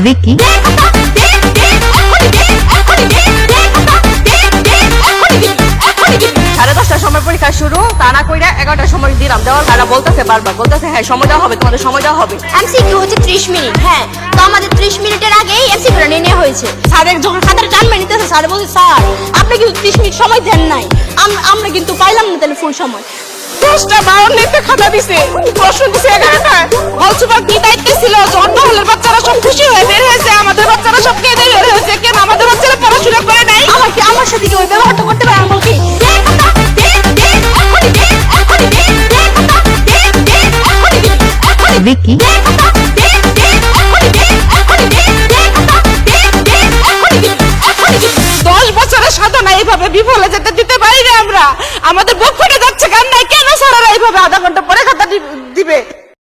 ভিকি সাড়ে 10টার সময় পরীক্ষা শুরু, তা না কইরা 11টার সময় দিলাম। দেওয়ার তারা বলতেছে বারবার, বলতেছে হ্যাঁ সময় দেওয়া হবে, তোমাদের সময় দেওয়া হবে। এমসিকিউ হচ্ছে 30 মিনিট। হ্যাঁ, তো আমাদের 30 মিনিটের আগেই এমসিকিউটা নিয়ে নেওয়া হয়েছে। স্যার যখন খাতাটা টানবে নিতেছে, স্যার বলছে স্যার আপনি কিন্তু 30 মিনিট সময় দেন নাই, আমরা কিন্তু পাইলাম না তাহলে ফুল সময়। 10টা 52 খাতা দিছে, প্রশ্ন দিছে 11টায়। হলসুপার কি দায়িত্ব ছিল? অন্য হলের বাচ্চারা সব খুশি হয়ে বের হয়েছে, আমাদের বাচ্চারা সব কেঁদে বের হয়েছে। কেন আমাদের বাচ্চারা পড়াশোনা করে নাই? আমার সাথে কি ওই ব্যবহারটা করতে পারে? আমি বলছি ভিকি 10 বছরের সাধনা এইভাবে বিফলে যেতে দিতে পারি না আমরা। আমাদের বুক ফেটে যাচ্ছে কান্নায়। কেন স্যারেরা এইভাবে আধা ঘন্টা